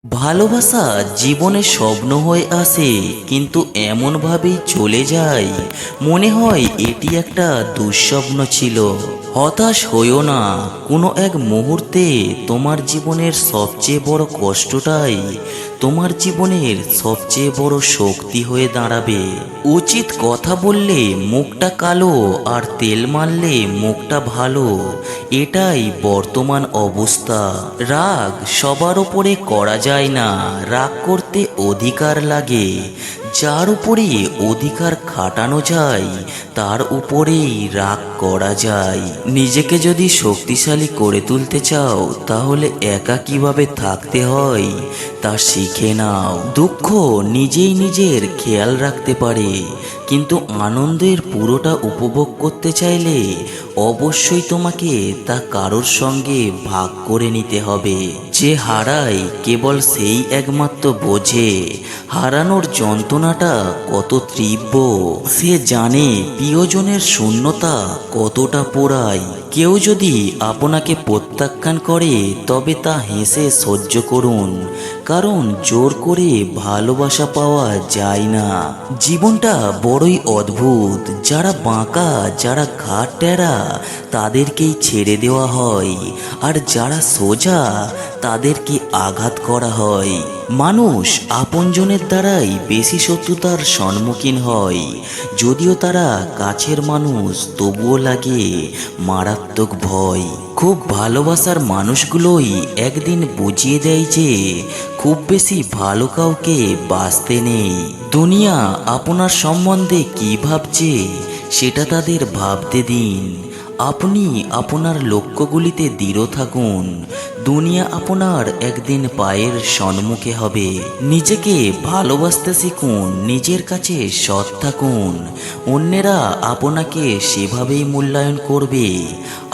ভালোবাসা জীবনে স্বপ্ন হয়ে আসে, কিন্তু এমনভাবেই চলে যায় মনে হয় এটি একটা দুঃস্বপ্ন ছিল। হতাশ হইও না, কোনো এক মুহূর্তে তোমার জীবনের সবচেয়ে বড় কষ্টটাই তোমার জীবনের সবচেয়ে বড় শক্তি হয়ে দাঁড়াবে। উচিত কথা বললে মুখটা কালো, আর তেল মারলে মুখটা ভালো, এটাই বর্তমান অবস্থা। রাগ সবার উপরে করা যায় না, রাগ করতে অধিকার লাগে। যার উপরে অধিকার খাটানো যায় তার উপরেই রাগ করা যায়। নিজেকে যদি শক্তিশালী করে তুলতে চাও তাহলে একা কিভাবে থাকতে হয় তা শিখে নাও। দুঃখ নিজেই নিজের খেয়াল রাখতে পারে, কিন্তু আনন্দের পুরোটা উপভোগ করতে চাইলে অবশ্যই তোমাকে তা কারোর সঙ্গে ভাগ করে নিতে হবে। যে হারায় কেবল সেই একমাত্র বোঝে হারানোর যন্ত্রণাটা কত তীব্র। সে জানে প্রিয়জনের শূন্যতা কতটা পোড়ায়। কেউ যদি আপনাকে প্রত্যাখ্যান করে তবে তা হেসে সহ্য করুন, কারণ জোর করে ভালোবাসা পাওয়া যায় না। জীবনটা বড়ই অদ্ভুত, যারা বাঁকা, যারা ঘাট টেরা তাদেরকেই ছেড়ে দেওয়া হয়, আর যারা সোজা তাদেরকে আঘাত করা হয়। মানুষ আপনজনের দ্বারাই বেশি শত্রুতার সম্মুখীন হয়, যদিও তারা কাছের মানুষ তবুও লাগে মারাত্মক ভয়। খুব ভালোবাসার মানুষগুলোই একদিন বুঝিয়ে দেয় যে খুব বেশি ভালো কাউকে বাঁচতে নেই। দুনিয়া আপনার সম্বন্ধে কি ভাবছে সেটা তাদের ভাবতে দিন। আপনি আপনার লক্ষ্যগুলিতে দৃঢ় থাকুন, দুনিয়া আপনার একদিন পায়ের সম্মুখে হবে। নিজেকে ভালোবাসতে শিখুন, নিজের কাছে সৎ থাকুন, অন্যেরা আপনাকে সেভাবেই মূল্যায়ন করবে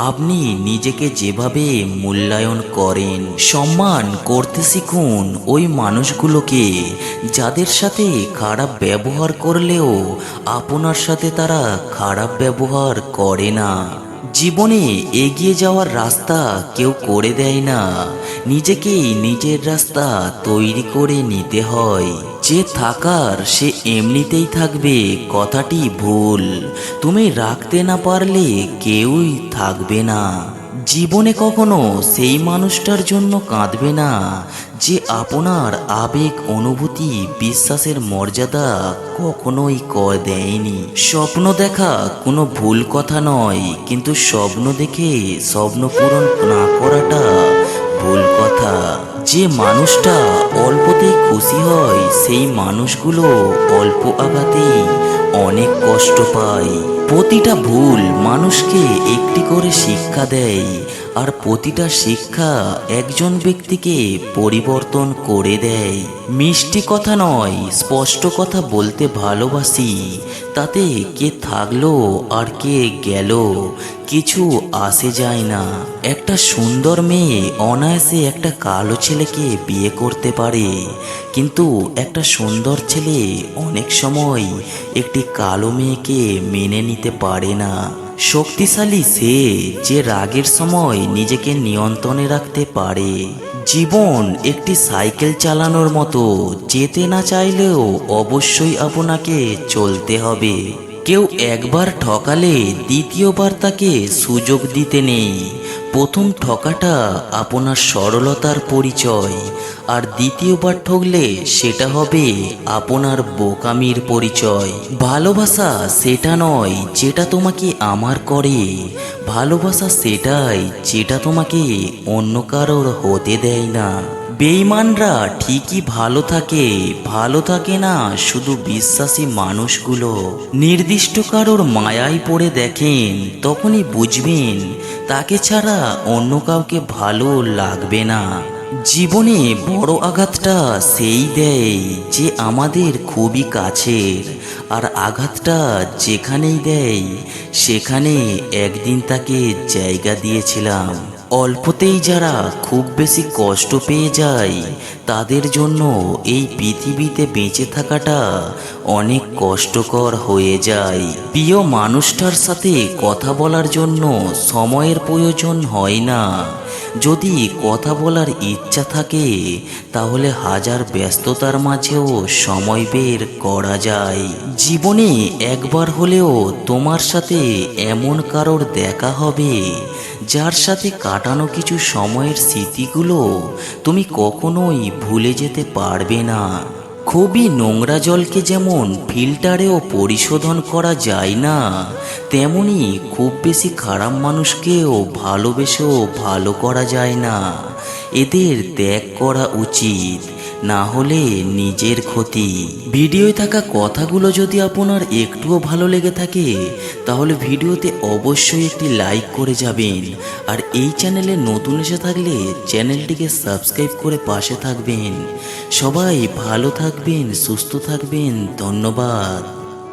আপনি নিজেকে যেভাবে মূল্যায়ন করেন। সম্মান করতে শিখুন ওই মানুষগুলোকে যাদের সাথে খারাপ ব্যবহার করলেও আপনার সাথে তারা খারাপ ব্যবহার করে না। জীবনে এগিয়ে যাওয়ার রাস্তা কেউ করে দেয় না, নিজেকেই নিজের রাস্তা তৈরি করে নিতে হয়। যে থাকার সে এমনিতেই থাকবে কথাটি ভুল, তুমি রাখতে না পারলে কেউই থাকবে না। জীবনে কখনো সেই মানুষটার জন্য কাঁদবে না যে আপনার আবেগ, অনুভূতি, বিশ্বাসের মর্যাদা কখনোই দেয়নি। স্বপ্ন দেখা কোনো ভুল কথা নয়, কিন্তু স্বপ্ন দেখে স্বপ্ন পূরণ না করাটা ভুল কথা। যে মানুষটা অল্পতেই খুশি হয় সেই মানুষগুলো অল্প আঘাতেই অনেক কষ্ট পায়। প্রতিটা ভুল মানুষকে একটি করে শিক্ষা দেয়, আর প্রতিটা শিক্ষা একজন ব্যক্তিকে পরিবর্তন করে দেয়। মিষ্টি কথা নয়, স্পষ্ট কথা বলতে ভালোবাসি, তাতে কে থাকলো আর কে গেল কিছু আসে যায় না। একটা সুন্দর মেয়ে অনায়াসে একটা কালো ছেলেকে বিয়ে করতে পারে, কিন্তু একটা সুন্দর ছেলে অনেক সময় একটি কালো মেয়েকে মেনে নিতে পারে না। শক্তিশালী সে যে রাগের সময় নিজেকে নিয়ন্ত্রণে রাখতে পারে। জীবন একটি সাইকেল চালানোর মতো, যেতে না চাইলেও অবশ্যই আপনাকে চলতে হবে। কেউ একবার ঠকালে দ্বিতীয়বার তাকে সুযোগ দিতে নেই। প্রথম ঠকাটা আপনার সরলতার পরিচয়, আর দ্বিতীয়বার ঠকলে সেটা হবে আপনার বোকামির পরিচয়। ভালোবাসা সেটা নয় যেটা তোমাকে আমার করে, ভালোবাসা সেটাই যেটা তোমাকে অন্য কারোর হতে দেয় না। বেঈমানরা ঠিকই ভালো থাকে না শুধু বিশ্বাসী মানুষগুলো। নির্দিষ্ট কারোর মায়ায় পড়ে দেখেন, তখনই বুঝবেন তাকে ছাড়া অন্য কাউকে ভালো লাগবে না। জীবনে বড় আঘাতটা সেই দেয় যে আমাদের খুবই কাছের, আর আঘাতটা যেখানেই দেয় সেখানে একদিন তাকে জায়গা দিয়েছিলাম। অল্পতেই যারা খুব বেশি কষ্ট পেয়ে যায় তাদের জন্য এই পৃথিবীতে বেঁচে থাকাটা অনেক কষ্টকর হয়ে যায়। প্রিয় মানুষটার সাথে কথা বলার জন্য সময়ের প্রয়োজন হয় না, যদি কথা বলার ইচ্ছা থাকে তাহলে হাজার ব্যস্ততার মাঝেও সময় বের করা যায়। জীবনে একবার হলেও তোমার সাথে এমন কারোর দেখা হবে যার সাথে কাটানো কিছু সময়ের স্মৃতিগুলো তুমি কখনোই ভুলে যেতে পারবে না। খুবই নোংরা জলকে যেমন ফিল্টারেও পরিশোধন করা যায় না, তেমনি খুব বেশি খারাপ মানুষকেও ভালোবেসেও ভালো করা যায় না। এদের ত্যাগ করা উচিত, না হলে নিজের ক্ষতি। ভিডিওয় থাকা কথাগুলো যদি আপনার একটুও ভালো লেগে থাকে তাহলে ভিডিওতে অবশ্যই একটি লাইক করে যাবেন, আর এই চ্যানেলে নতুন এসে থাকলে চ্যানেলটিকে সাবস্ক্রাইব করে পাশে থাকবেন। সবাই ভালো থাকবেন, সুস্থ থাকবেন। ধন্যবাদ।